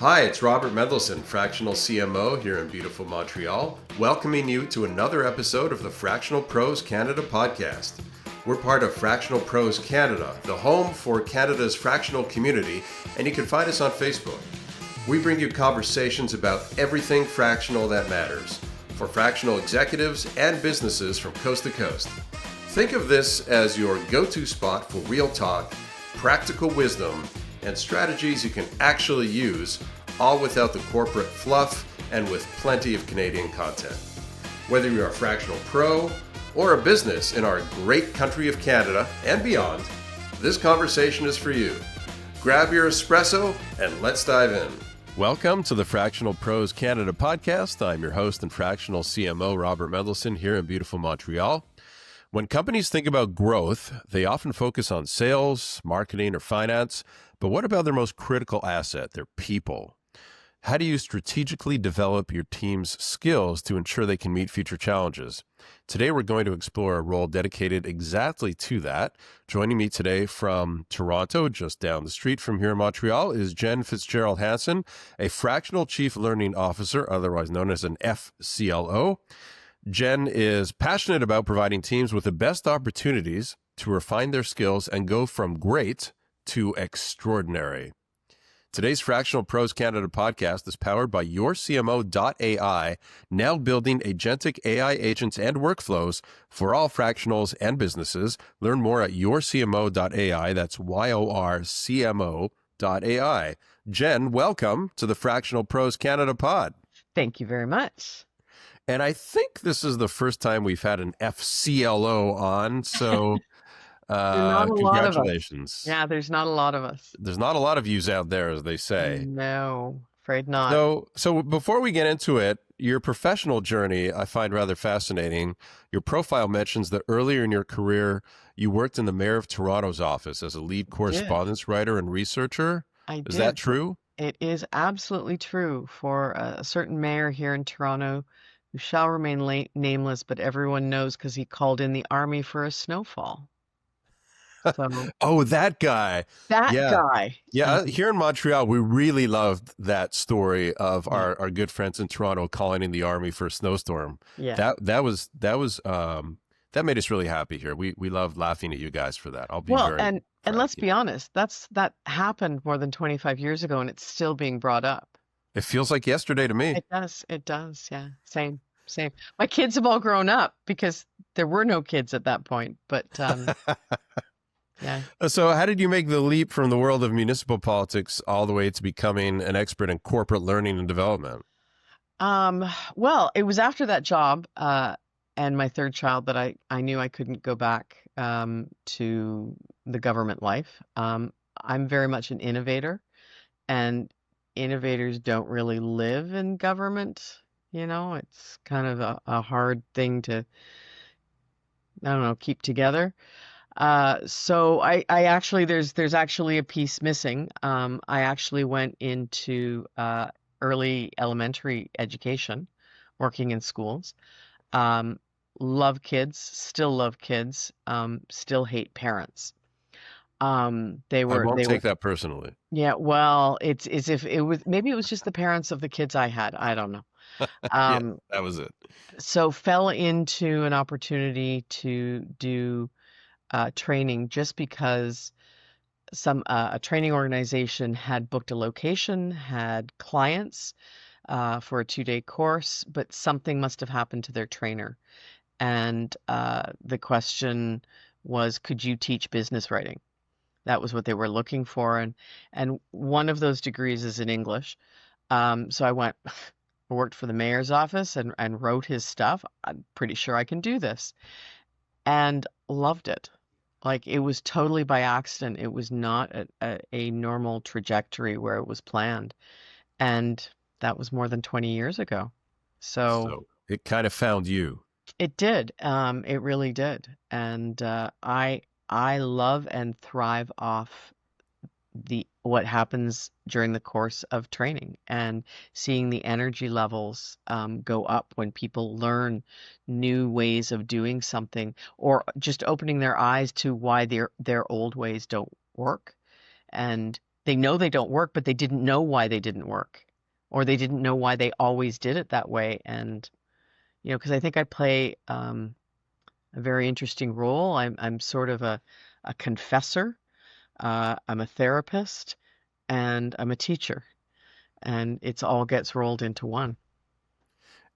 Hi, it's Robert Mendelson, Fractional CMO here in beautiful Montreal, welcoming you to another episode of the Fractional Pros Canada podcast. We're part of Fractional Pros Canada, the home for Canada's fractional community, and you can find us on Facebook. We bring you conversations about everything fractional that matters for fractional executives and businesses from coast to coast. Think of this as your go-to spot for real talk, practical wisdom, and strategies you can actually use, all without the corporate fluff and with plenty of Canadian content. Whether you're a fractional pro or a business in our great country of Canada and beyond, this conversation is for you. Grab your espresso and let's dive in. Welcome to the Fractional Pros Canada podcast. I'm your host and fractional CMO, Robert Mendelson, here in beautiful Montreal. When companies think about growth, they often focus on sales, marketing, or finance. But what about their most critical asset, their people? How do you strategically develop your team's skills to ensure they can meet future challenges? Today, we're going to explore a role dedicated exactly to that. Joining me today from Toronto, just down the street from here in Montreal, is Jen Fitzgerald Hansen, a Fractional Chief Learning Officer, otherwise known as an FCLO. Jen is passionate about providing teams with the best opportunities to refine their skills and go from great to extraordinary. Today's Fractional Pros Canada podcast is powered by YourCMO.ai, now building agentic AI agents and workflows for all fractionals and businesses. Learn more at YourCMO.ai. That's YORCMO.ai. Jen, welcome to the Fractional Pros Canada pod. Thank you very much. And I think this is the first time we've had an FCLO on, so congratulations. Yeah, there's not a lot of us. There's not a lot of yous out there, as they say. No, afraid not. So before we get into it, your professional journey I find rather fascinating. Your profile mentions that earlier in your career, you worked in the Mayor of Toronto's office as a lead correspondence writer and researcher. Is that true? It is absolutely true for a certain mayor here in Toronto who shall remain nameless, but everyone knows because he called in the army for a snowfall. So, oh, that guy. That guy. Yeah, here in Montreal, we really loved that story of our good friends in Toronto calling in the army for a snowstorm. Yeah. That made us really happy here. We loved laughing at you guys for that. And let's be honest, that happened more than 25 years ago, and it's still being brought up. It feels like yesterday to me. It does. Yeah. Same. My kids have all grown up because there were no kids at that point, but yeah. So how did you make the leap from the world of municipal politics all the way to becoming an expert in corporate learning and development? Well, it was after that job and my third child that I knew I couldn't go back to the government life. I'm very much an innovator, and innovators don't really live in government. It's kind of a hard thing to, keep together. So I actually, there's actually a piece missing. I actually went into early elementary education, working in schools. Love kids, still hate parents. I won't take that personally. Yeah, well, it's as if maybe it was just the parents of the kids I had. I don't know. Yeah, that was it. So fell into an opportunity to do training just because a training organization had booked a location, had clients for a 2-day course, but something must have happened to their trainer. And the question was, could you teach business writing? That was what they were looking for. And one of those degrees is in English. So I worked for the mayor's office and wrote his stuff. I'm pretty sure I can do this. And loved it. Like, it was totally by accident. It was not a normal trajectory where it was planned. And that was more than 20 years ago. So it kind of found you. It did. It really did. And I love and thrive off what happens during the course of training and seeing the energy levels go up when people learn new ways of doing something, or just opening their eyes to why their old ways don't work, and they know they don't work, but they didn't know why they didn't work, or they didn't know why they always did it that way. And because I think I play a very interesting role. I'm sort of a confessor. I'm a therapist, and I'm a teacher, and it's all gets rolled into one.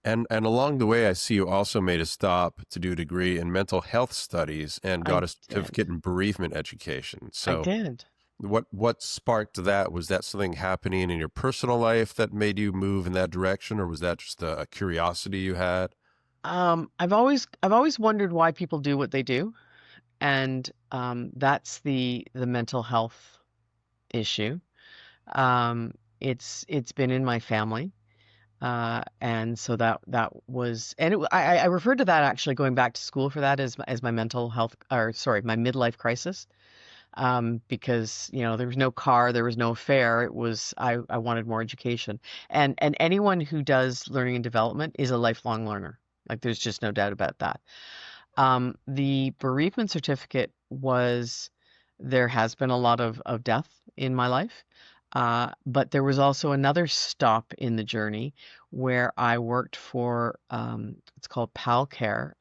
And along the way, I see you also made a stop to do a degree in mental health studies and got I a did. certificate in bereavement education. I So did. what sparked that? Was that something happening in your personal life that made you move in that direction, or was that just a curiosity you had? I've always wondered why people do what they do, and that's the mental health issue. It's been in my family, and so that was, and I referred to that actually going back to school for that as my mental health, or sorry, my midlife crisis. Because there was no car, there was no fare. It was I wanted more education, and anyone who does learning and development is a lifelong learner. Like there's just no doubt about that. The bereavement certificate was there has been a lot of death in my life, but there was also another stop in the journey where I worked for it's called PAL Care,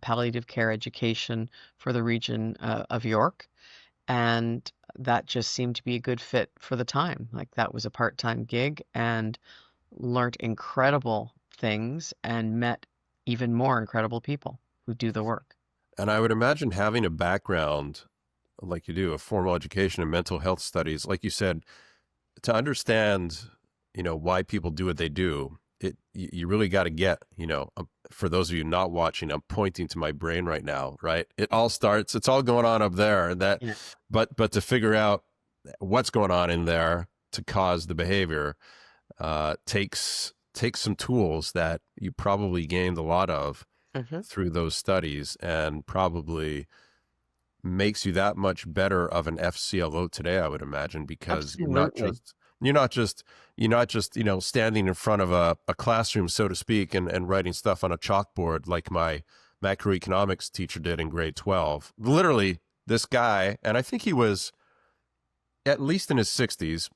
Palliative Care Education for the region of York, and that just seemed to be a good fit for the time. Like that was a part-time gig, and learned incredible things and met even more incredible people who do the work. And I would imagine having a background like you do, a formal education in mental health studies, like you said, to understand, why people do what they do, you really got to get, for those of you not watching, I'm pointing to my brain right now, right? It's all going on up there, Yeah. but to figure out what's going on in there to cause the behavior, takes some tools that you probably gained a lot of Hmm. through those studies, and probably makes you that much better of an FCLO today, I would imagine, because Absolutely. you're not just standing in front of a classroom, so to speak, and writing stuff on a chalkboard like my macroeconomics teacher did in grade 12. Literally, this guy, and I think he was at least in his 60s,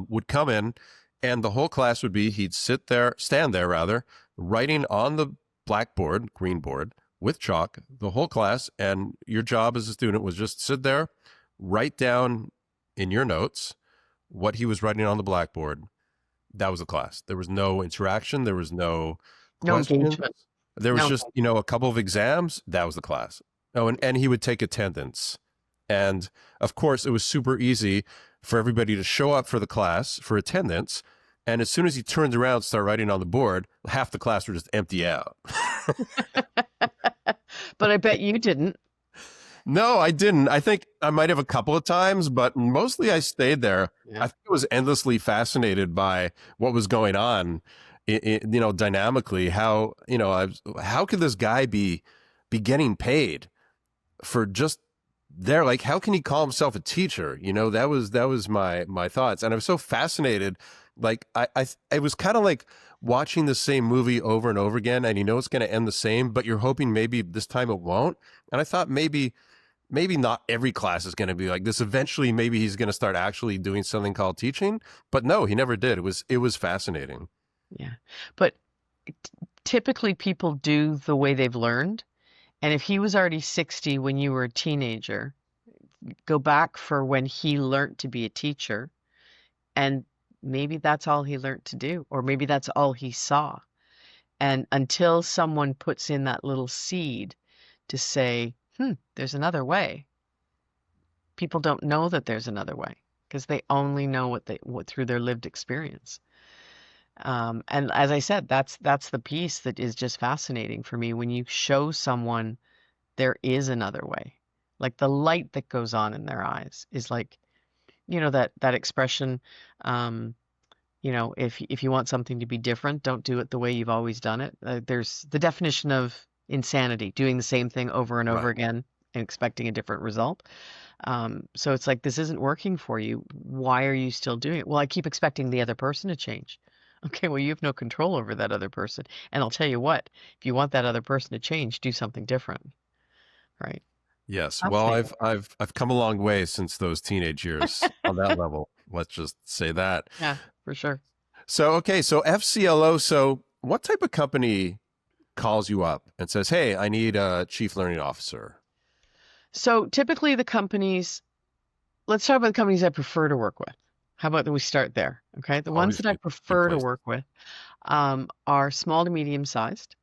would come in, and the whole class would be, he'd stand there rather, writing on the blackboard, green board, with chalk, the whole class. And your job as a student was just sit there, write down in your notes what he was writing on the blackboard. That was the class. There was no interaction. There was no No questions. engagement. There was No. just, a couple of exams. That was the class. Oh, and he would take attendance. And of course, it was super easy for everybody to show up for the class for attendance. And as soon as he turned around and started writing on the board, half the class would just empty out. But I bet you didn't. No, I didn't. I think I might have a couple of times, but mostly I stayed there. Yeah. I think I was endlessly fascinated by what was going on, dynamically. How could this guy be getting paid for just there? Like, how can he call himself a teacher? That was my thoughts, and I was so fascinated. Like, it was kind of like watching the same movie over and over again, and it's going to end the same, but you're hoping maybe this time it won't. And I thought maybe not every class is going to be like this. Eventually, maybe he's going to start actually doing something called teaching. But no, he never did. It was fascinating. Yeah. But t- typically people do the way they've learned. And if he was already 60 when you were a teenager, go back for when he learned to be a teacher, and maybe that's all he learned to do, or maybe that's all he saw. And until someone puts in that little seed to say, there's another way, people don't know that there's another way because they only know what through their lived experience. And as I said, that's the piece that is just fascinating for me when you show someone there is another way. Like the light that goes on in their eyes is like, that expression, if you want something to be different, don't do it the way you've always done it. There's the definition of insanity, doing the same thing over and over Right. again and expecting a different result. So it's like, this isn't working for you. Why are you still doing it? Well, I keep expecting the other person to change. Okay, well, you have no control over that other person. And I'll tell you what, if you want that other person to change, do something different, right? Yes. I'll Well, say I've come a long way since those teenage years on that that. level. Let's just say that. Yeah, for sure. So, okay, so FCLO, so what type of company calls you up and says, "Hey, I need a chief learning officer"? So typically the companies, let's talk about the companies I prefer to work with. How about that we start there? Okay. The ones Always that I good prefer to place. work with are small to medium sized.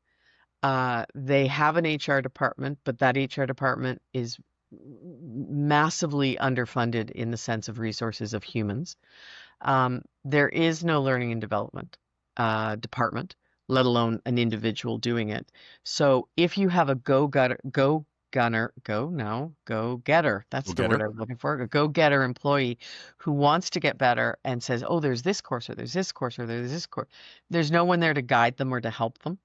They have an HR department, but that HR department is massively underfunded in the sense of resources of humans. There is no learning and development department, let alone an individual doing it. So if you have a go getter, Go that's the get word her. I was looking for, a go getter employee who wants to get better and says, oh, there's this course or there's this course or there's this course. There's no one there to guide them or to help them.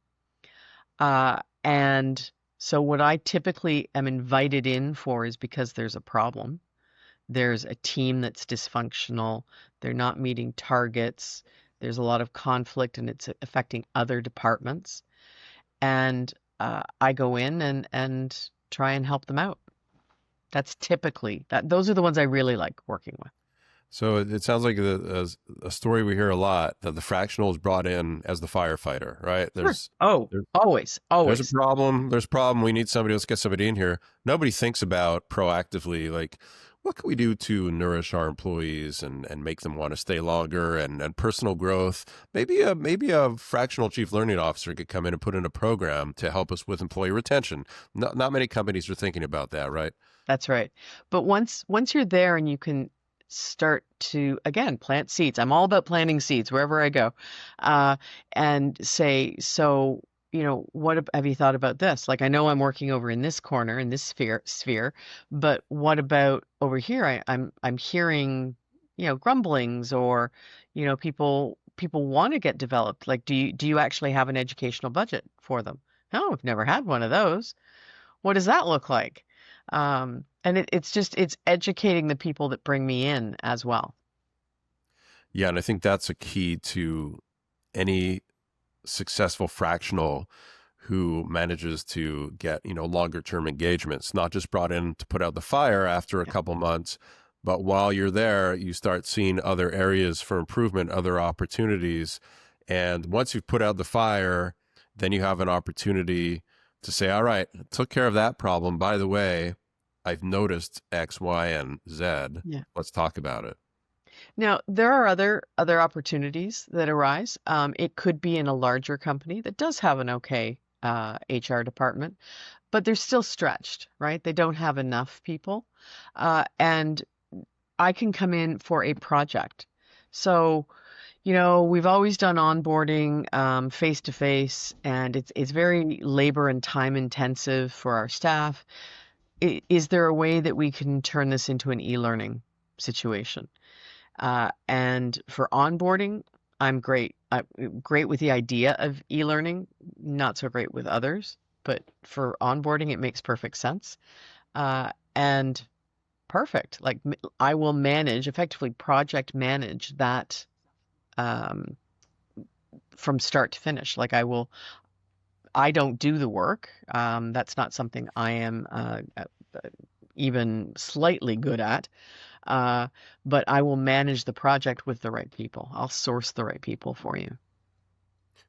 And so what I typically am invited in for is because there's a problem. There's a team that's dysfunctional. They're not meeting targets. There's a lot of conflict and it's affecting other departments. And I go in and try and help them out. That's typically that. Those are the ones I really like working with. So it sounds like a story we hear a lot that the fractional is brought in as the firefighter, right? Sure. Oh, There, always, there's a always. problem. There's a problem. We need somebody. Let's get somebody in here. Nobody thinks about proactively, like, what can we do to nourish our employees and make them want to stay longer and personal growth. Maybe a fractional chief learning officer could come in and put in a program to help us with employee retention. Not many companies are thinking about that, right? That's right. But once you're there and you can start to again plant seeds. I'm all about planting seeds wherever I go, uh, and say, so have you thought about this? Like I know I'm working over in this corner in this sphere, but what about over here? I'm hearing grumblings or people want to get developed. Like do you actually have an educational budget for them? No, I've never had one of those. What does that look like? And it's educating the people that bring me in as well. Yeah, and I think that's a key to any successful fractional who manages to get longer term engagements, not just brought in to put out the fire after a Yeah. couple months, but while you're there you start seeing other areas for improvement, other opportunities. And once you've put out the fire, then you have an opportunity to say, all right, I took care of that problem, by the way, I've noticed X, Y, and Z. Yeah. Let's talk about it. Now, there are other opportunities that arise. It could be in a larger company that does have an okay HR department, but they're still stretched, right? They don't have enough people. And I can come in for a project. So, we've always done onboarding face to face, and it's very labor and time intensive for our staff. Is there a way that we can turn this into an e-learning situation? And for onboarding, I'm great. I'm great with the idea of e-learning, not so great with others, but for onboarding, it makes perfect sense. And perfect. Like I will manage, effectively project manage that um, from start to finish. Like I don't do the work. That's not something I am even slightly good at. Uh, but I will manage the project with the right people. I'll source the right people for you.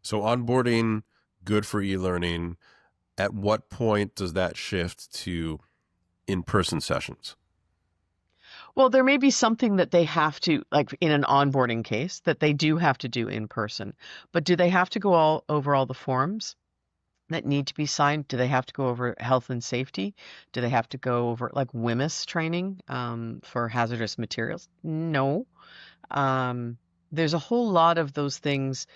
So onboarding, good for e-learning. At what point does that shift to in-person sessions? Well, there may be something that they have to, like in an onboarding case, that they do have to do in person. But do they have to go all over all the forms that need to be signed? Do they have to go over health and safety? Do they have to go over like WMIS training for hazardous materials? No. Um, there's a whole lot of those things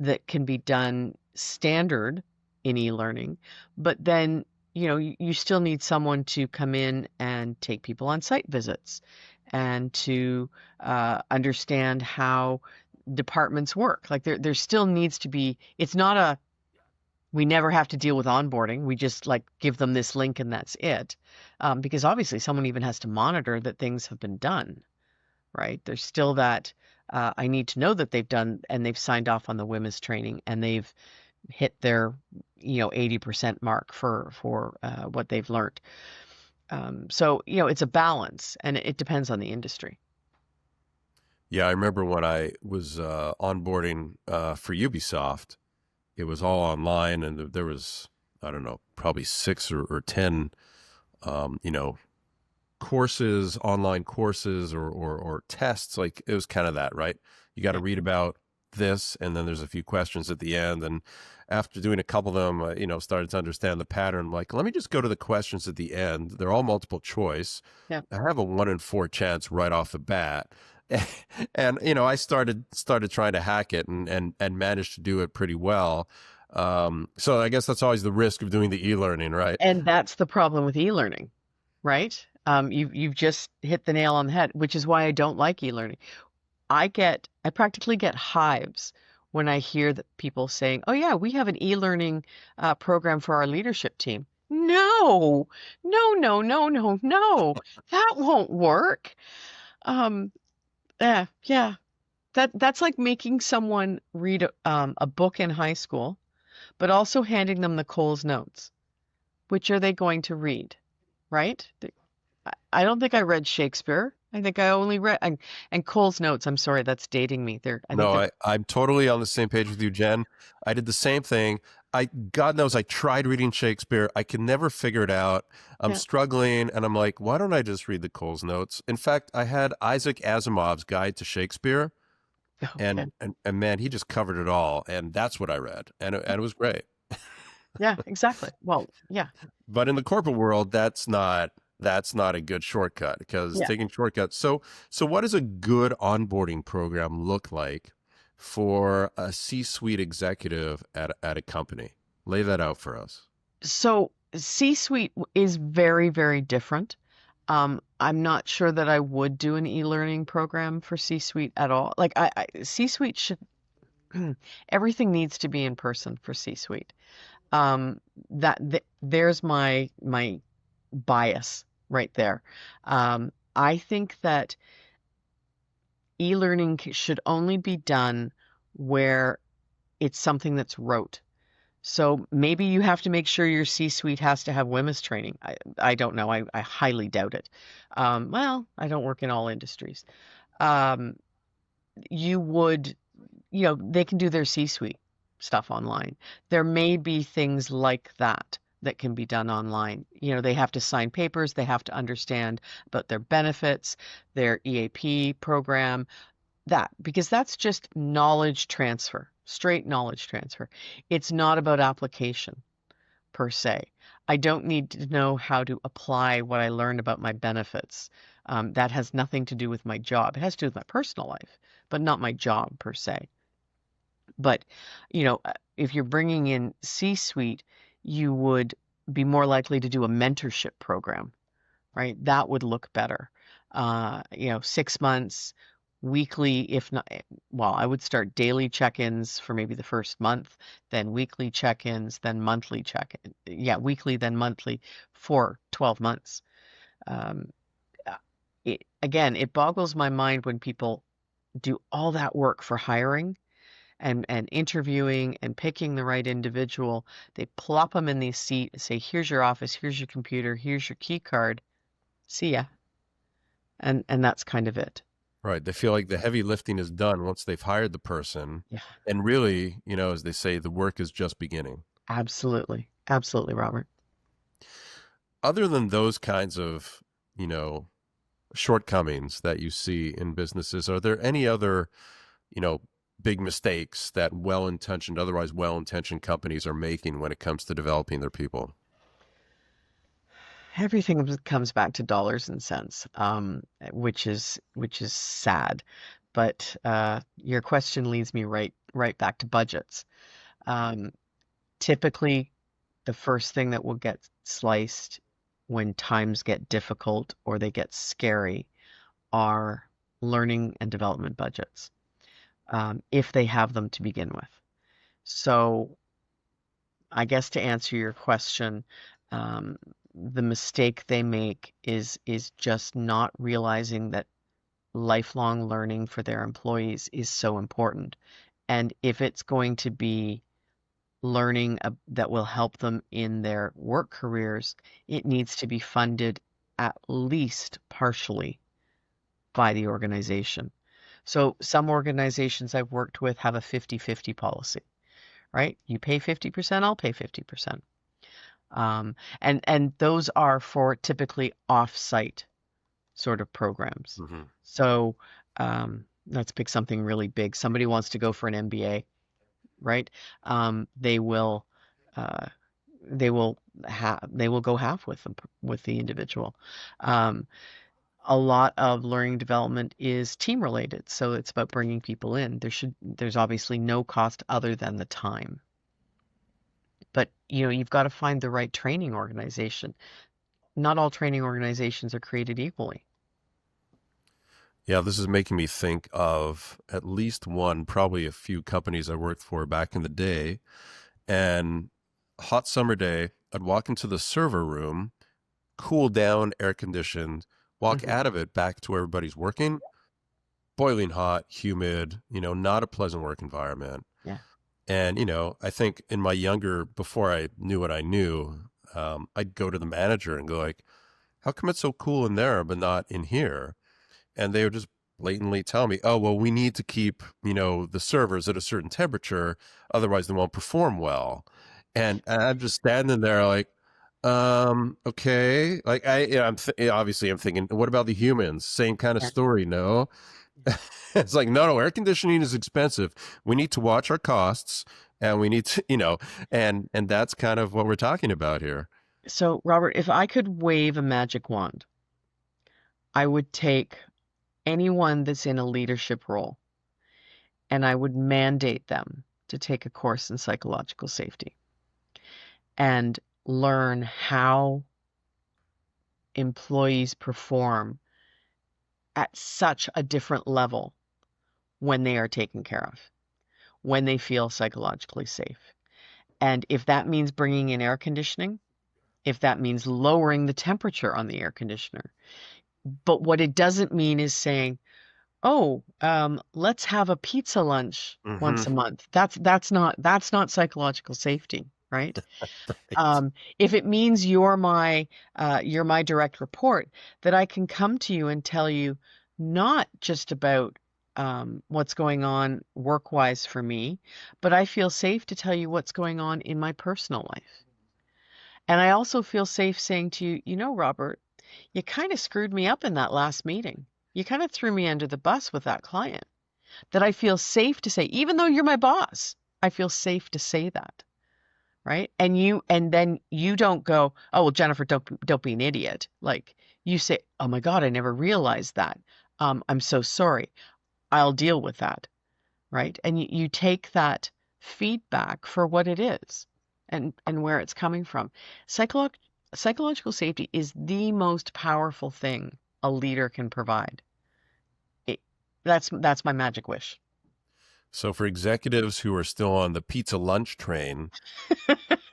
that can be done standard in e-learning, but then you still need someone to come in and take people on site visits and to understand how departments work. Like there still needs to be. It's not a we never have to deal with onboarding. We just like give them this link and that's it, because obviously someone even has to monitor that things have been done. Right? There's still that I need to know that they've done and they've signed off on the women's training and they've hit their 80% mark for what they've learned. So, it's a balance, and it depends on the industry. Yeah, I remember when I was onboarding for Ubisoft, it was all online, and there was, I don't know, probably six or 10, you know, courses, online courses or tests. Like it was kind of that, right? You got to Yeah. read about this, and then there's a few questions at the end. And after doing a couple of them, started to understand the pattern. Like, let me just go to the questions at the end. They're all multiple choice. Yeah. I have a 1 in 4 chance right off the bat. And I started trying to hack it and managed to do it pretty well. So I guess that's always the risk of doing the e-learning, right? And that's the problem with e-learning, right? You've just hit the nail on the head, which is why I don't like e-learning. I practically get hives when I hear that people saying, "Oh yeah, we have an e-learning program for our leadership team." No, no, no, no, no, no, that won't work. Um, yeah, that's like making someone read a book in high school, but also handing them the Coles Notes. Which are they going to read, right? I don't think I read Shakespeare. I think I only read and Cole's Notes. I'm sorry, that's dating me. I think No, they're I'm totally on the same page with you, Jen. I did the same thing. God knows, I tried reading Shakespeare. I can never figure it out. I'm yeah. struggling, and I'm like, why don't I just read the Coles Notes? In fact, I had Isaac Asimov's Guide to Shakespeare, Okay. and man, he just covered it all, and that's what I read, and it was great. Yeah, exactly. Well, yeah. But in the corporate world, that's not a good shortcut because Yeah. taking shortcuts. So what does a good onboarding program look like for a C-suite executive at a company? Lay that out for us. So C-suite is very, very different. I'm not sure that I would do an e-learning program for C-suite at all. Like C-suite should everything needs to be in person for C-suite. Um, there's my bias right there. I think that e-learning should only be done where it's something that's rote. So maybe you have to make sure your C-suite has to have women's training. I don't know. I highly doubt it. Well, I don't work in all industries. Um, you would, they can do their C-suite stuff online. There may be things like that that can be done online. They have to sign papers, they have to understand about their benefits, their EAP program, because that's just knowledge transfer, straight knowledge transfer. It's not about application per se. I don't need to know how to apply what I learned about my benefits. That has nothing to do with my job. It has to do with my personal life, but not my job per se. But, if you're bringing in C-suite, you would be more likely to do a mentorship program, right? That would look better. 6 months, weekly, if not, well, I would start daily check-ins for maybe the first month, then weekly check-ins, then monthly check-in. Yeah, weekly, then monthly for 12 months. Um, it boggles my mind when people do all that work for hiring and interviewing and picking the right individual. They plop them in the seat and say, "Here's your office, here's your computer, here's your key card. See ya." And that's kind of it. Right. They feel like the heavy lifting is done once they've hired the person. Yeah, And really, as they say, the work is just beginning. absolutely. Absolutely, Robert. Other than those kinds of, you know, shortcomings that you see in businesses, are there any other, you know, big mistakes that otherwise well-intentioned companies are making when it comes to developing their people? Everything comes back to dollars and cents, which is sad. But your question leads me right back to budgets. Um, Typically, the first thing that will get sliced when times get difficult or they get scary are learning and development budgets, if they have them to begin with. So, I guess to answer your question, um, the mistake they make is just not realizing that lifelong learning for their employees is so important. And if it's going to be learning that will help them in their work careers, it needs to be funded at least partially by the organization. So some organizations I've worked with have a 50-50 policy, right? You pay 50%, I'll pay 50%. And those are for typically off-site sort of programs. Hmm. So let's pick something really big. Somebody wants to go for an MBA, right? They will uh, they will go half with them with the individual. Um, a lot of learning development is team related, so it's about bringing people in. There's obviously no cost other than the time. But you've got to find the right training organization. Not all training organizations are created equally. Yeah, this is making me think of at least one, probably a few companies I worked for back in the day. And hot summer day, I'd walk into the server room, cool down, air conditioned, walk Hmm. out of it back to where everybody's working, boiling hot, humid, not a pleasant work environment. Yeah. And, I think in my before I knew what I knew, I'd go to the manager and go like, how come it's so cool in there, but not in here? And they would just blatantly tell me, oh, well, we need to keep, the servers at a certain temperature, otherwise they won't perform well. And I'm just standing there like, okay. Like obviously I'm thinking, what about the humans? Same kind of Yeah. story, no? It's like, no, air conditioning is expensive. We need to watch our costs, and we need to, and that's kind of what we're talking about here. So, Robert, if I could wave a magic wand, I would take anyone that's in a leadership role and I would mandate them to take a course in psychological safety and learn how employees perform at such a different level when they are taken care of, when they feel psychologically safe. And if that means bringing in air conditioning, if that means lowering the temperature on the air conditioner, but what it doesn't mean is saying, oh, let's have a pizza lunch Mm-hmm. once a month. That's not psychological safety, right? Right. If it means you're my direct report, that I can come to you and tell you not just about what's going on work-wise for me, but I feel safe to tell you what's going on in my personal life. And I also feel safe saying to you, Robert, you kind of screwed me up in that last meeting. You kind of threw me under the bus with that client. That I feel safe to say, even though you're my boss, I feel safe to say that, right? And then you don't go, oh well, Jennifer, don't be an idiot. Like you say, oh my God, I never realized that. I'm so sorry. I'll deal with that, right? And you take that feedback for what it is, and where it's coming from. Psycholo- Psychological safety is the most powerful thing a leader can provide. It, that's my magic wish. So for executives who are still on the pizza lunch train,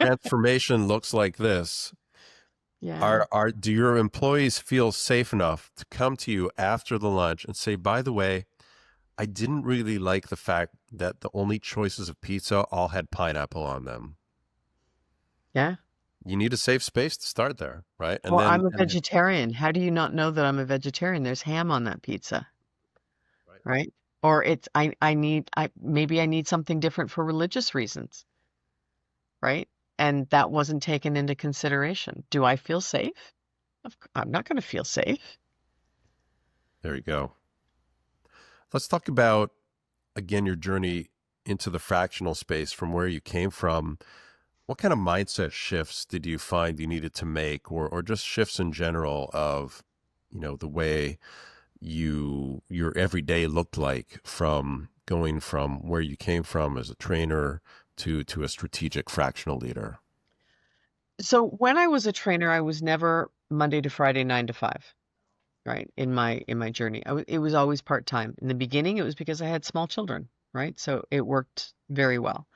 transformation looks like this. Yeah. Do your employees feel safe enough to come to you after the lunch and say, by the way, I didn't really like the fact that the only choices of pizza all had pineapple on them. Yeah. You need a safe space to start there, right? And Well, then, I'm a and then, vegetarian. How do you not know that I'm a vegetarian? There's ham on that pizza, right. right? Or it's I maybe I need something different for religious reasons, right? And that wasn't taken into consideration. Do I feel safe? I'm not going to feel safe. There you go. Let's talk about, again, your journey into the fractional space from where you came from. What kind of mindset shifts did you find you needed to make, or just shifts in general of, the way your everyday looked like from going from where you came from as a trainer to a strategic fractional leader? So when I was a trainer, I was never Monday to Friday, 9 to 5, right? In my journey, it was always part time. In the beginning, it was because I had small children, right? So it worked very well.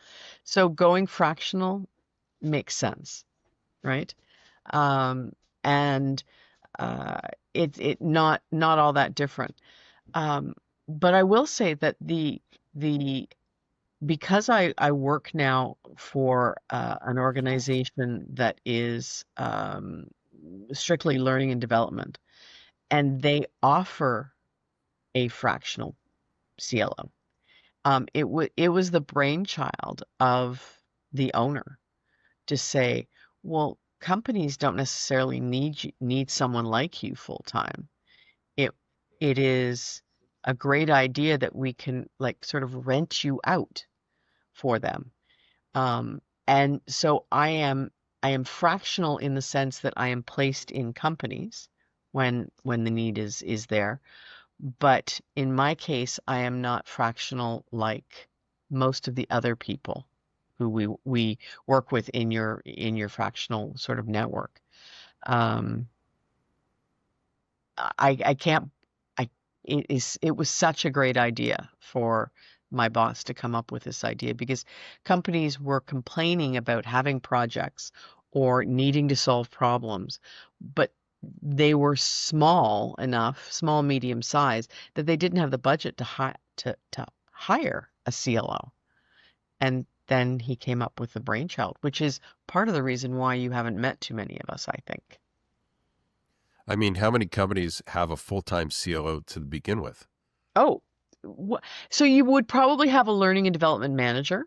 So going fractional makes sense, right? Um, and uh, it not all that different. Um, but I will say that the because I work now for an organization that is strictly learning and development, and they offer a fractional CLO. It was the brainchild of the owner to say, well, companies don't necessarily need someone like you full time. It it is a great idea that we can like sort of rent you out for them. And so I am fractional in the sense that I am placed in companies when the need is there. But in my case, I am not fractional like most of the other people who we work with in your fractional sort of network. Um, I can't I it was such a great idea for my boss to come up with this idea because companies were complaining about having projects or needing to solve problems, but they were small enough, small medium size that they didn't have the budget to hire a CLO. And then he came up with the brainchild, which is part of the reason why you haven't met too many of us, I think. I mean, how many companies have a full-time CLO to begin with? Oh, so you would probably have a learning and development manager,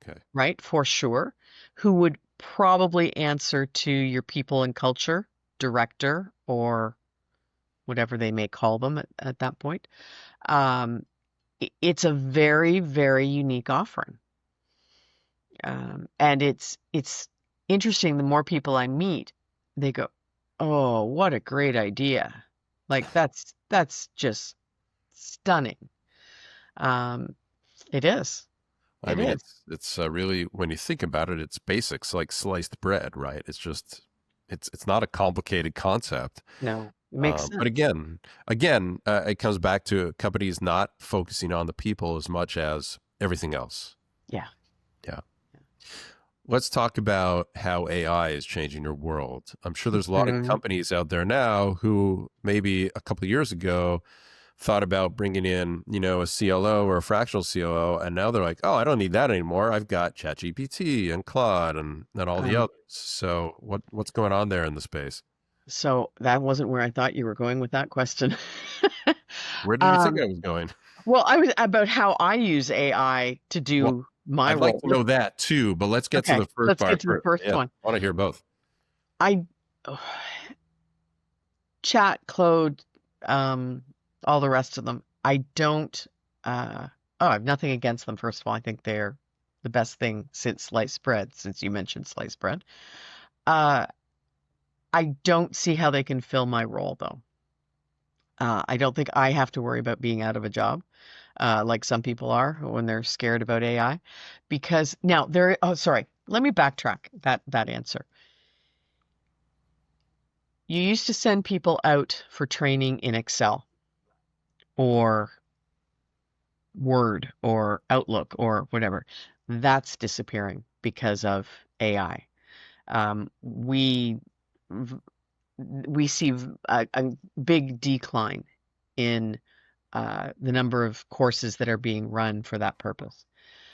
Okay. right? For sure, who would probably answer to your people and culture director or whatever they may call them at that point. Um, it's a very, very unique offering. And it's interesting. The more people I meet, they go, "Oh, what a great idea!" Like that's just stunning. Um, it is. I It mean, is. it's really when you think about it, it's basics like sliced bread, right? It's just it's not a complicated concept. No, it makes But sense. again, it comes back to companies not focusing on the people as much as everything else. Yeah. Yeah. Let's talk about how AI is changing your world. I'm sure there's a lot of Mhm. companies out there now who maybe a couple of years ago thought about bringing in, a CLO or a fractional CLO, and now they're like, oh, I don't need that anymore. I've got ChatGPT and Claude and all the Um, others. So what's going on there in the space? so that wasn't where I thought you were going with that question. Where did you think Um, I was going? well, I was about how I use AI to Well, do my I'd like role. to know that too, but let's get to Okay, the first let's get part to the first. first Yeah, one. I want to hear both. I Chat, Claude, all the rest of them. I don't. I have nothing against them. First of all, I think they're the best thing since sliced bread. Since you mentioned sliced bread, uh, I don't see how they can fill my role though. I don't think I have to worry about being out of a job, like some people are when they're scared about AI. Because now there. Oh, sorry. Let me backtrack that answer. You used to send people out for training in Excel or Word or Outlook or whatever. That's disappearing because of AI. We we see a big decline in the number of courses that are being run for that purpose.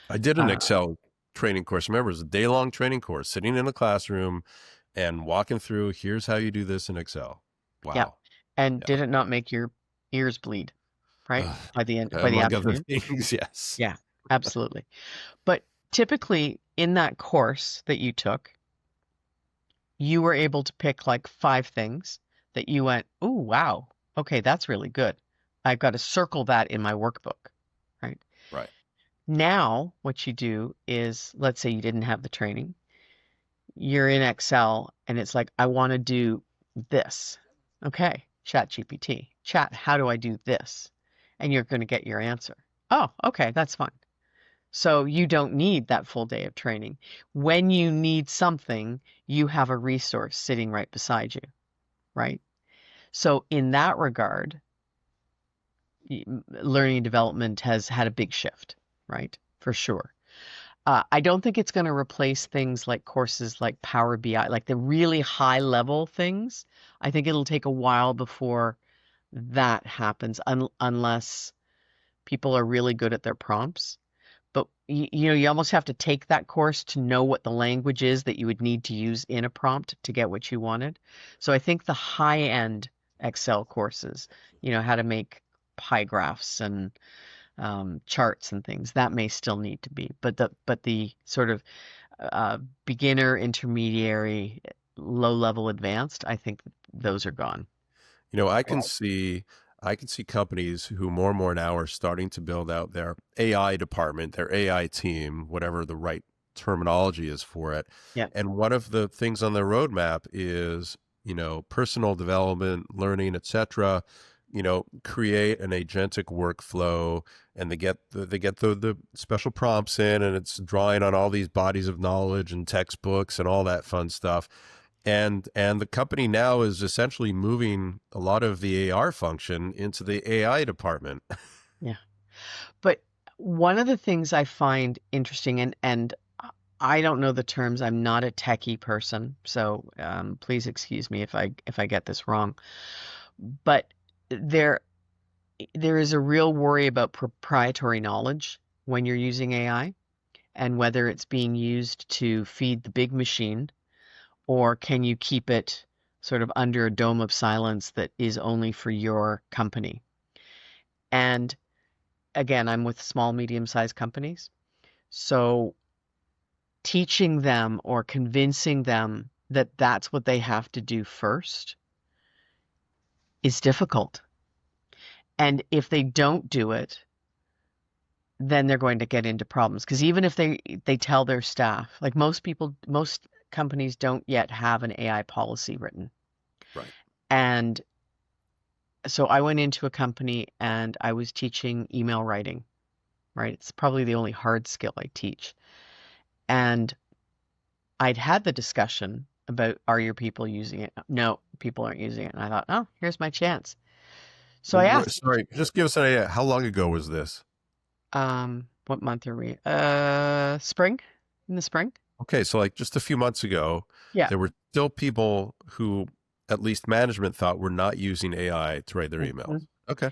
I did an Uh, Excel training course. Remember, it was a day-long training course, sitting in a classroom and walking through, here's how you do this in Excel. yeah, Wow. and Yeah. did it not make your ears bleed, right? Ugh. By the end, by the Among other afternoon? things, yes. Yeah, absolutely. But typically in that course that you took, you were able to pick like 5 things that you went, "Oh, wow. Okay, that's really good. I've got to circle that in my workbook." Right? Right. Now, what you do is, let's say you didn't have the training, you're in Excel and it's like, "I want to do this." Okay, Chat GPT. Chat, how do I do this? And you're going to get your answer. Oh, okay, that's fine. So you don't need that full day of training. When you need something, you have a resource sitting right beside you, right? So in that regard, learning and development has had a big shift, right? For sure. I don't think it's going to replace things like courses like Power BI, like the really high level things. I think it'll take a while before that happens, unless people are really good at their prompts. but you almost have to take that course to know what the language is that you would need to use in a prompt to get what you wanted. So I think the high-end Excel courses, how to make pie graphs and charts and things, that may still need to be, but the sort of beginner, intermediary, low level, advanced, I think those are gone. You know, I can see companies who more and more now are starting to build out their AI department, their AI team, whatever the right terminology is for it. Yeah. And one of the things on their roadmap is, personal development, learning, etc. Create an agentic workflow, and they get the special prompts in, and it's drawing on all these bodies of knowledge and textbooks and all that fun stuff. And the company now is essentially moving a lot of the AR function into the AI department. Yeah. But one of the things I find interesting, and I don't know the terms. I'm not a techie person, so please excuse me if I get this wrong. But there there is a real worry about proprietary knowledge when you're using AI and whether it's being used to feed the big machine, or can you keep it sort of under a dome of silence that is only for your company? And again, I'm with small, medium-sized companies. So teaching them or convincing them that that's what they have to do first is difficult. And if they don't do it, then they're going to get into problems. Because even if they tell their staff, like most companies don't yet have an AI policy written. Right. And so I went into a company and I was teaching email writing, right? It's probably the only hard skill I teach. And I'd had the discussion about, are your people using it? No, people aren't using it. And I thought, oh, here's my chance. So I asked, Sorry, just give us an idea. How long ago was this? what month are we? Spring? In the spring? Okay, so like just a few months ago, Yeah. there were still people who at least management thought were not using AI to write their emails. Mhm. Okay.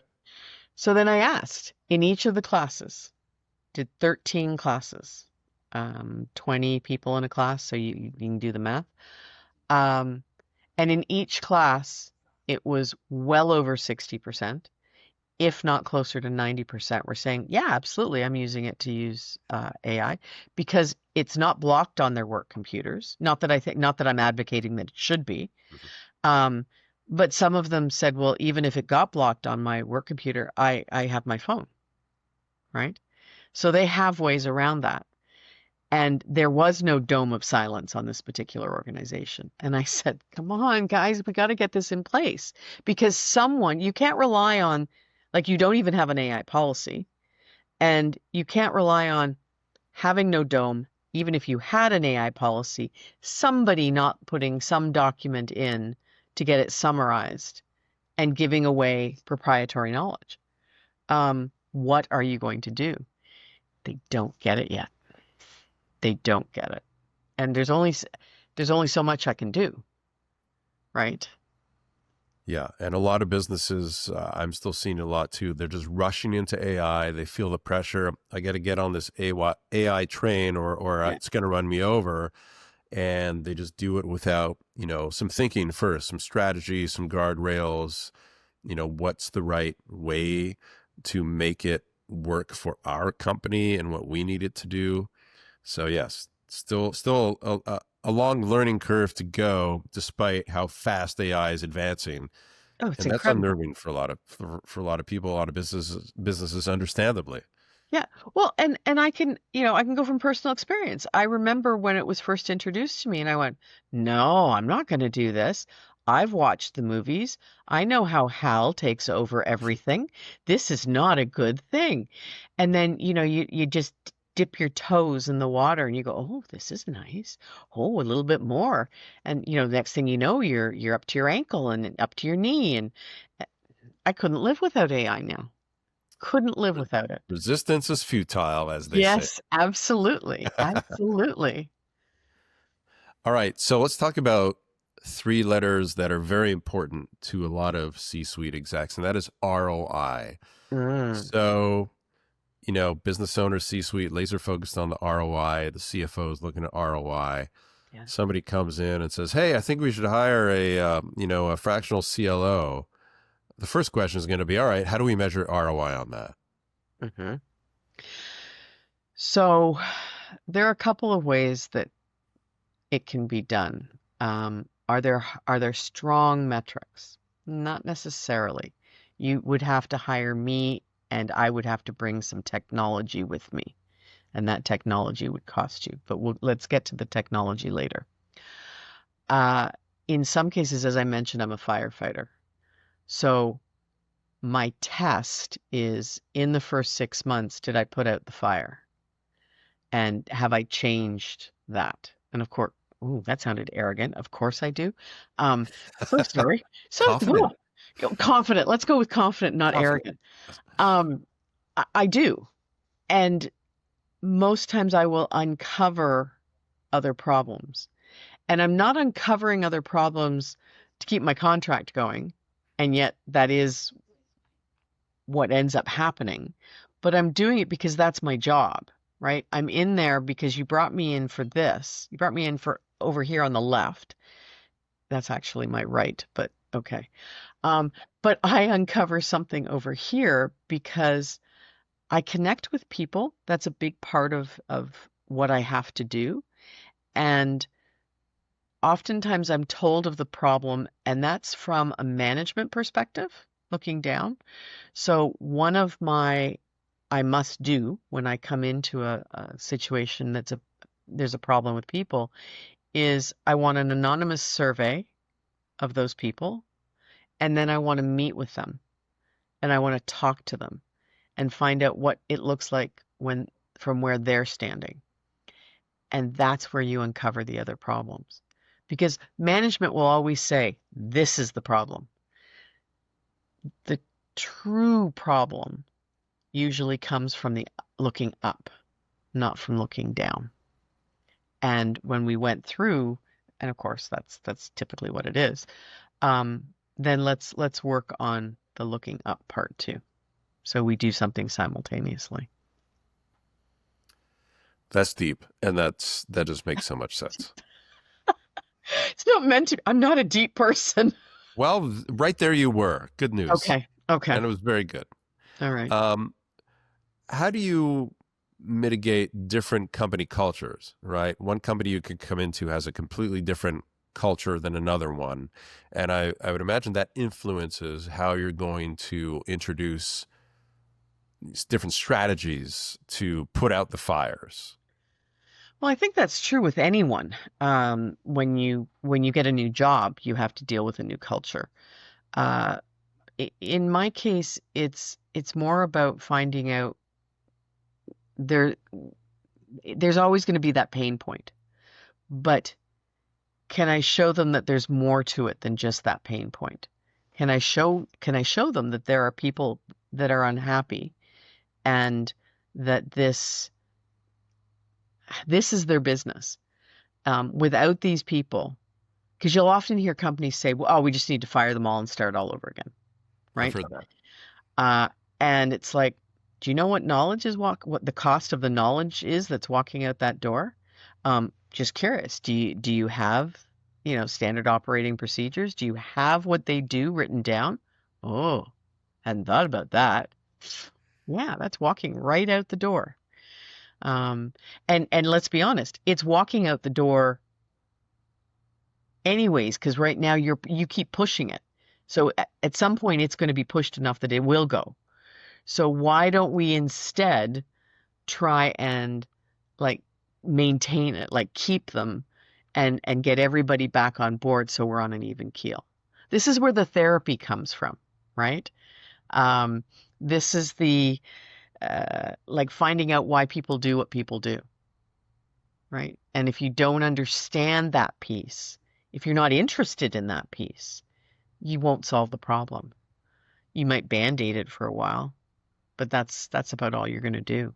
So then I asked, in each of the classes, did 13 classes, 20 people in a class, so you can do the math. Um, and in each class, it was well over 60%, if not closer to 90%, were saying, yeah, absolutely, I'm using it to use AI because it's not blocked on their work computers. Not that I'm advocating that it should be. Mhm. Um, but some of them said, well, even if it got blocked on my work computer, I have my phone, right? So they have ways around that. And there was no dome of silence on this particular organization. And I said, come on, guys, we got to get this in place because you can't rely on, like, you don't even have an AI policy, and you can't rely on having no dome, even if you had an AI policy, somebody not putting some document in to get it summarized and giving away proprietary knowledge. What are you going to do? They don't get it yet. They don't get it. And there's only so much I can do, right? Yeah, and a lot of businesses, I'm still seeing a lot too. They're just rushing into AI. They feel the pressure. I got to get on this AI train, or Yeah. it's going to run me over. And they just do it without, some thinking first, some strategy, some guardrails. What's the right way to make it work for our company and what we need it to do. So yes, still a long learning curve to go, despite how fast AI is advancing, Oh, it's and that's incredible. unnerving for a lot of people, a lot of businesses, understandably. Yeah. Well, and I can go from personal experience. I remember when it was first introduced to me and I went, "No, I'm not going to do this. I've watched the movies. I know how Hal takes over everything. This is not a good thing." And then, you just dip your toes in the water and you go, "Oh, this is nice. Oh, a little bit more." And, next thing you know, you're up to your ankle and up to your knee, and uh, I couldn't live without AI now. Couldn't live without it. Resistance is futile, as they say. Yes, absolutely. Absolutely. All right, so let's talk about three letters that are very important to a lot of C-suite execs, and that is ROI. Mm. So business owners, C-suite, laser focused on the ROI. The CFO is looking at ROI. Yeah. Somebody comes in and says, "Hey, I think we should hire a fractional CLO." The first question is going to be, all right, how do we measure ROI on that? hmm So there are a couple of ways that it can be done. Are there strong metrics? Not necessarily. You would have to hire me, and I would have to bring some technology with me, and that technology would cost you. But let's get to the technology later. Uh, in some cases, as I mentioned, I'm a firefighter. So my test is in the first 6 months, did I put out the fire? And have I changed that? And of course, ooh, that sounded arrogant. Of course I do. So sorry. So Confident. confident. Let's go with confident, not Confident. arrogant. I do. And most times I will uncover other problems. And I'm not uncovering other problems to keep my contract going. And yet that is what ends up happening. But I'm doing it because that's my job, right? I'm in there because you brought me in for this. You brought me in for over here on the left. That's actually my right, but okay. But I uncover something over here because I connect with people. That's a big part of what I have to do. And oftentimes I'm told of the problem, and that's from a management perspective, looking down. So one of my I must do when I come into a situation there's a problem with people is I want an anonymous survey of those people, and then I want to meet with them, and I want to talk to them and find out what it looks like from where they're standing. And that's where you uncover the other problems. Because management will always say, this is the problem. The true problem usually comes from the looking up, not from looking down. And when we went through, and of course that's typically what it is, then let's work on the looking up part too. So we do something simultaneously. That's deep, and that just makes so much sense. It's not meant to. I'm not a deep person. Well, right there you were. Good news. Okay. And it was very good. All right. How do you mitigate different company cultures, right? One company you could come into has a completely different culture than another one. And I would imagine that influences how you're going to introduce these different strategies to put out the fires. Well, I think that's true with anyone. When you get a new job, you have to deal with a new culture. In my case, it's more about finding out there's always going to be that pain point, but can I show them that there's more to it than just that pain point? Can I show them that there are people that are unhappy and that this is their business? Without these people, because you'll often hear companies say, well, oh, we just need to fire them all and start all over again. Right? I've heard that. And it's like, do you know what what the cost of the knowledge is that's walking out that door? Just curious. Do you have, standard operating procedures? Do you have what they do written down? Oh, hadn't thought about that. Yeah, that's walking right out the door. And let's be honest, it's walking out the door anyways, because right now you keep pushing it. So at some point it's going to be pushed enough that it will go. So why don't we instead try and maintain it, keep them and get everybody back on board so we're on an even keel. This is where the therapy comes from, right? This is the finding out why people do what people do, right? And if you don't understand that piece, if you're not interested in that piece, you won't solve the problem. You might band-aid it for a while, but that's about all you're going to do.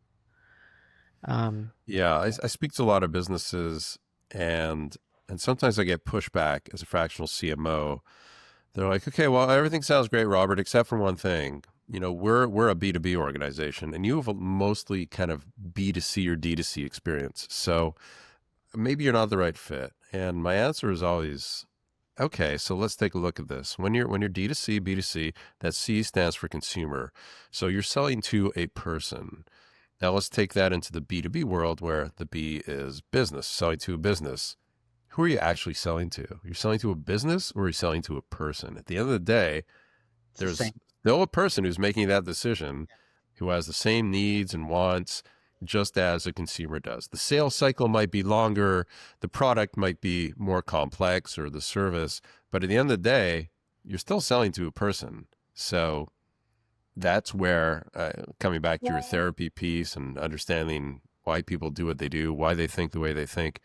Yeah, I speak to a lot of businesses, and sometimes I get pushback as a fractional CMO. They're like, okay, well, everything sounds great, Robert, except for one thing. we're a B2B organization, and you have a mostly kind of B2C or D2C experience. So maybe you're not the right fit. And my answer is always, okay, so let's take a look at this. When you're D2C, B2C, that C stands for consumer. So you're selling to a person. Now let's take that into the B2B world where the B is business, selling to a business. Who are you actually selling to? You're selling to a business, or are you selling to a person? At the end of the day, It's the there's same. still a person who's making that decision, who has the same needs and wants just as a consumer does. The sales cycle might be longer, the product might be more complex, or the service, but at the end of the day, you're still selling to a person. So that's where, coming back to your therapy piece and understanding why people do what they do, why they think the way they think,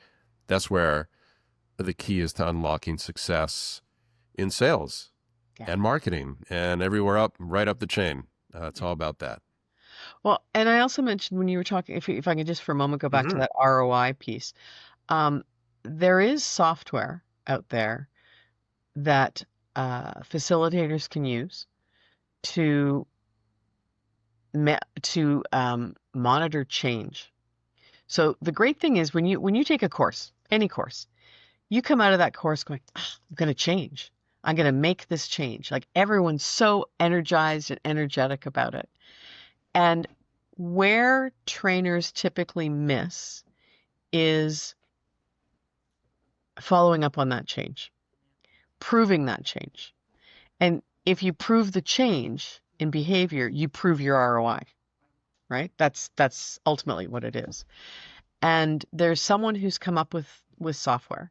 that's where the key is to unlocking success in sales Yeah. and marketing and everywhere right up the chain. It's all about that. Well, and I also mentioned when you were talking, if I could just for a moment go back to Mm-hmm. that ROI piece, um, there is software out there that facilitators can use to monitor change. So the great thing is when you take a course, any course, you come out of that course going, "Ah, I'm going to change. I'm going to make this change." Like everyone's so energized and energetic about it. And where trainers typically miss is following up on that change, proving that change. And if you prove the change in behavior, you prove your ROI, right? That's ultimately what it is. And there's someone who's come up with software.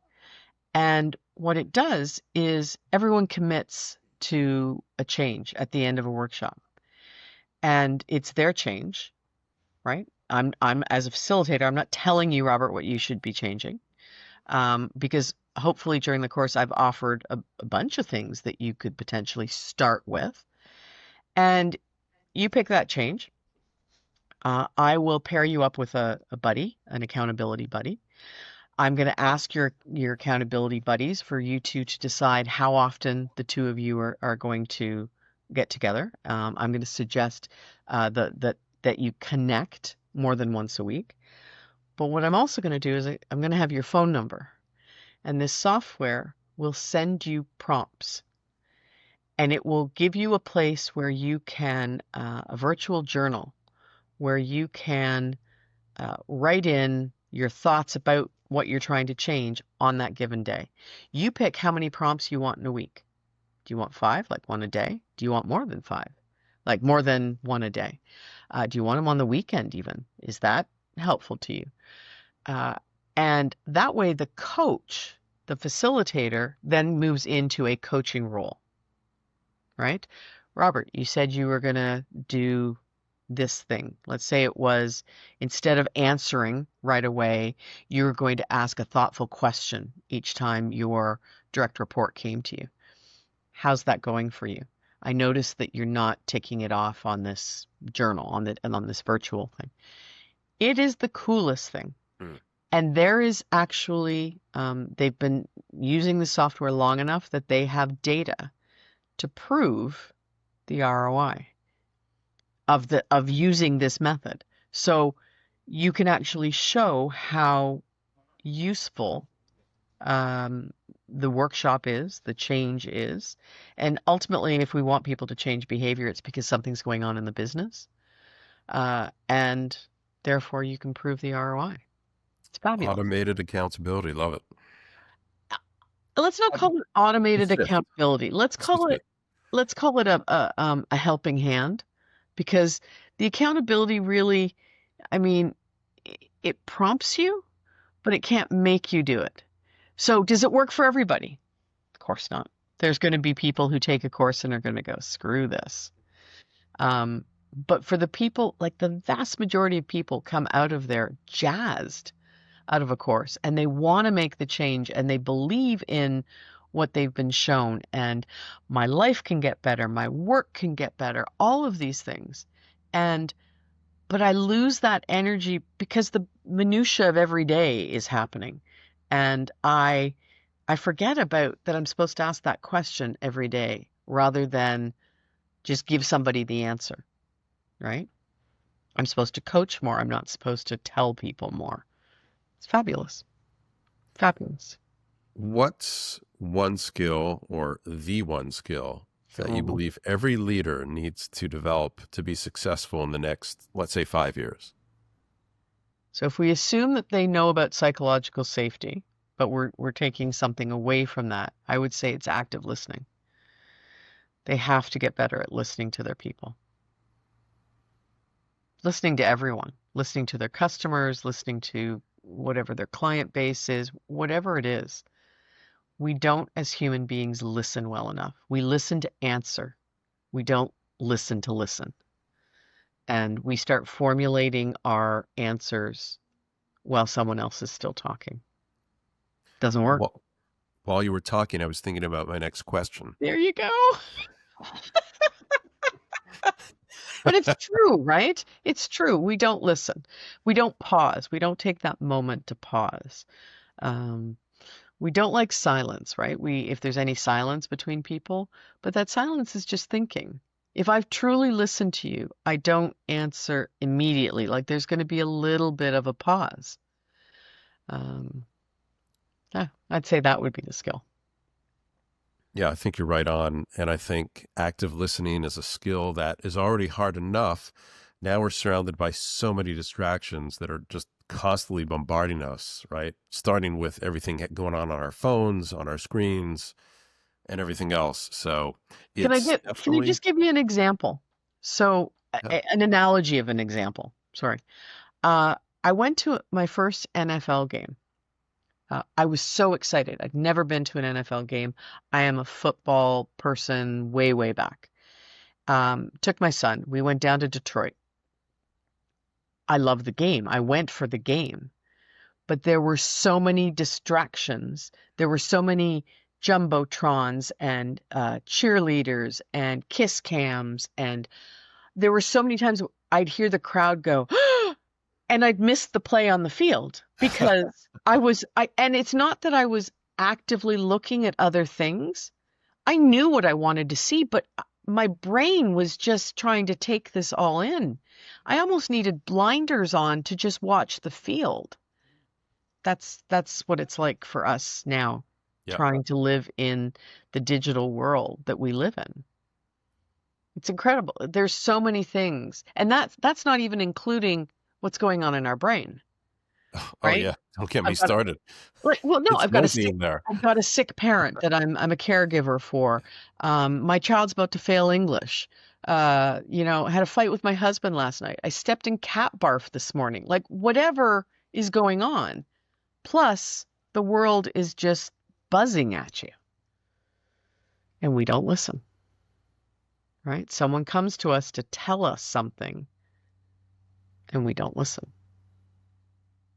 And what it does is everyone commits to a change at the end of a workshop. And it's their change, right? I'm as a facilitator, I'm not telling you, Robert, what you should be changing. Because hopefully during the course I've offered a bunch of things that you could potentially start with. And you pick that change. I will pair you up with a buddy, an accountability buddy. I'm going to ask your accountability buddies for you two to decide how often the two of you are going to get together. I'm going to suggest that you connect more than once a week. But what I'm also going to do is I'm going to have your phone number, and this software will send you prompts, and it will give you a place where you can a virtual journal where you can write in your thoughts about what you're trying to change on that given day. You pick how many prompts you want in a week. Do you want 5, like one a day? Do you want more than 5, like more than one a day? Do you want them on the weekend even? Is that helpful to you? Uh, and that way, the coach, the facilitator, then moves into a coaching role, right? Robert, you said you were going to do this thing. Let's say it was instead of answering right away, you were going to ask a thoughtful question each time your direct report came to you. How's that going for you? I noticed that you're not ticking it off on this journal and on this virtual thing. It is the coolest thing. Mm. And there is actually, they've been using the software long enough that they have data to prove the ROI of using this method. So you can actually show how useful the workshop is, the change is. And ultimately, if we want people to change behavior, it's because something's going on in the business. And therefore, you can prove the ROI. It's fabulous. Automated accountability. Love it. Let's not call it automated Assist. accountability. Excuse me. Let's call it a helping hand, because the accountability really, I mean, it prompts you, but it can't make you do it. So does it work for everybody? Of course not. There's going to be people who take a course and are going to go, screw this. But for the people, like the vast majority of people come out of there jazzed out of a course, and they want to make the change, and they believe in what they've been shown, and my life can get better, my work can get better, all of these things. But I lose that energy because the minutia of every day is happening. And I forget about that I'm supposed to ask that question every day rather than Just give somebody the answer, right? I'm supposed to coach more. I'm not supposed to tell people more. It's fabulous. Fabulous. What's one skill or the one skill that you Oh. believe every leader needs to develop to be successful in the next, let's say, 5 years? So if we assume that they know about psychological safety, but we're taking something away from that, I would say it's active listening. They have to get better at listening to their people. Listening to everyone, listening to their customers, listening to whatever their client base is, whatever it is. We don't, as human beings, listen well enough. We listen to answer. We don't listen to listen. And we start formulating our answers while someone else is still talking. Doesn't work. While you were talking, I was thinking about my next question. There you go. But it's true, right? It's true. We don't listen. We don't pause. We don't take that moment to pause. We don't like silence, right? If there's any silence between people, but that silence is just thinking. If I've truly listened to you, I don't answer immediately. Like there's going to be a little bit of a pause. Yeah, I'd say that would be the skill. Yeah, I think you're right on. And I think active listening is a skill that is already hard enough. Now we're surrounded by so many distractions that are just constantly bombarding us, right? Starting with everything going on our phones, on our screens, and everything else. So Can I it's definitely, just give you an example? So, yeah. an analogy of an example. Sorry. I went to my first NFL game. I was so excited. I'd never been to an NFL game. I am a football person way, way back. Took my son. We went down to Detroit. I love the game. I went for the game. But there were so many distractions. There were so many jumbotrons and cheerleaders and kiss cams. And there were so many times I'd hear the crowd go, and I'd miss the play on the field because and it's not that I was actively looking at other things. I knew what I wanted to see, but my brain was just trying to take this all in. I almost needed blinders on to just watch the field. That's what it's like for us now, Yeah. trying to live in the digital world that we live in. It's incredible. There's so many things, and that's not even including what's going on in our brain, Oh right? yeah. Don't get me I've got started. well, no, It's noisy in there. I've got a sick parent that I'm a caregiver for. My child's about to fail English. Had a fight with my husband last night. I stepped in cat barf this morning. Like whatever is going on. Plus, the world is just buzzing at you, and we don't listen, right? Someone comes to us to tell us something, and we don't listen.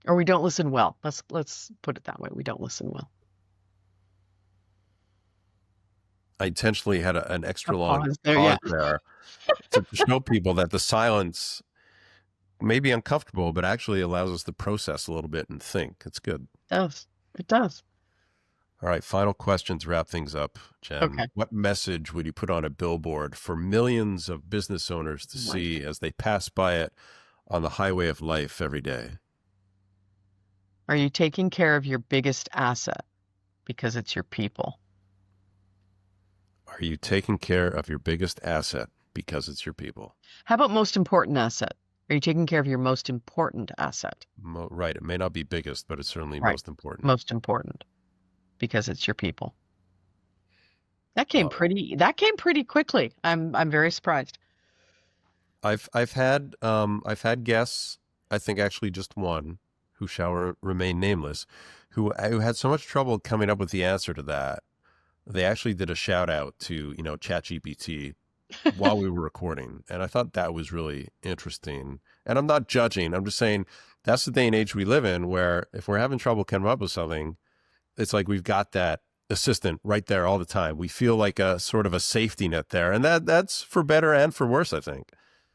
Or we don't listen well. Let's put it that way. We don't listen well. I intentionally had an extra A long pause there, yeah. pause there to show people that the silence may be uncomfortable, but actually allows us to process a little bit and think. It's good. It does. It does. All right, final question to wrap things up, Jen. Okay. What message would you put on a billboard for millions of business owners to see as they pass by it on the highway of life every day? Are you taking care of your biggest asset? Because it's your people. Are you taking care of your biggest asset because it's your people? How about most important asset? Are you taking care of your most important asset? Right. It may not be biggest, but it's certainly Right. most important. Most important. Because it's your people. That came Love it. pretty quickly. I'm very surprised. I've had guests, I think actually just one, who shall remain nameless, who had so much trouble coming up with the answer to that. They actually did a shout out to, ChatGPT while we were recording. And I thought that was really interesting. And I'm not judging. I'm just saying that's the day and age we live in where if we're having trouble coming up with something, it's like we've got that assistant right there all the time. We feel like a sort of a safety net there. And that's for better and for worse, I think.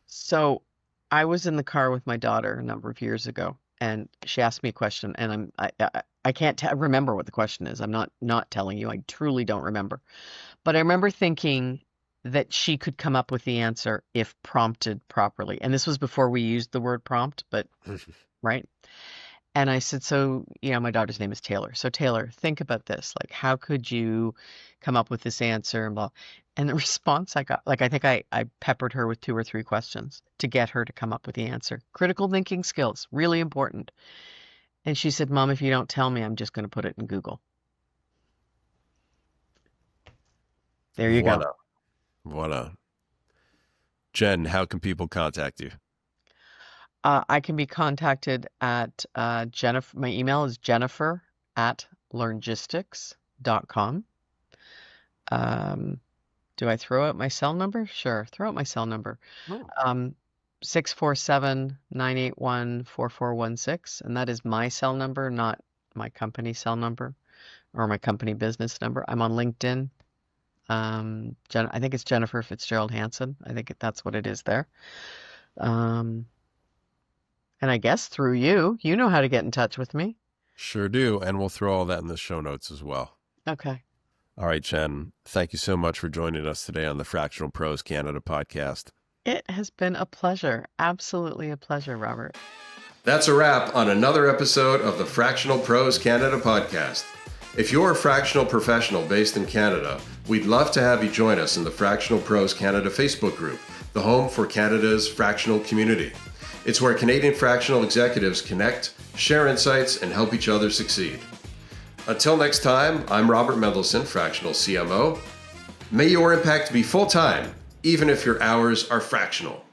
So I was in the car with my daughter a number of years ago, and she asked me a question, and I can't remember what the question is. I'm not telling you. I truly don't remember. But I remember thinking, that she could come up with the answer if prompted properly. And this was before we used the word prompt, but right. And I said, so, my daughter's name is Taylor. So Taylor, think about this. Like, how could you come up with this answer and blah. And the response I got, like, I think I peppered her with 2 or 3 questions to get her to come up with the answer. Critical thinking skills, really important. And she said, Mom, if you don't tell me, I'm just going to put it in Google. There you go. What Jen, how can people contact you? I can be contacted at Jennifer. My email is jennifer@learngistics.com. Do I throw out my cell number? Sure, throw out my cell number. 647-981-4416. And that is my cell number, not my company cell number or my company business number. I'm on LinkedIn. I think it's Jennifer Fitzgerald Hansen. I think that's what it is there. And I guess through you know how to get in touch with me. Sure do. And we'll throw all that in the show notes as well. Okay. All right, Jen, thank you so much for joining us today on the Fractional Pros Canada podcast. It has been a pleasure. Absolutely a pleasure, Robert. That's a wrap on another episode of the Fractional Pros Canada podcast. If you're a fractional professional based in Canada, we'd love to have you join us in the Fractional Pros Canada Facebook group, the home for Canada's fractional community. It's where Canadian fractional executives connect, share insights, and help each other succeed. Until next time, I'm Robert Mendelson, Fractional CMO. May your impact be full-time, even if your hours are fractional.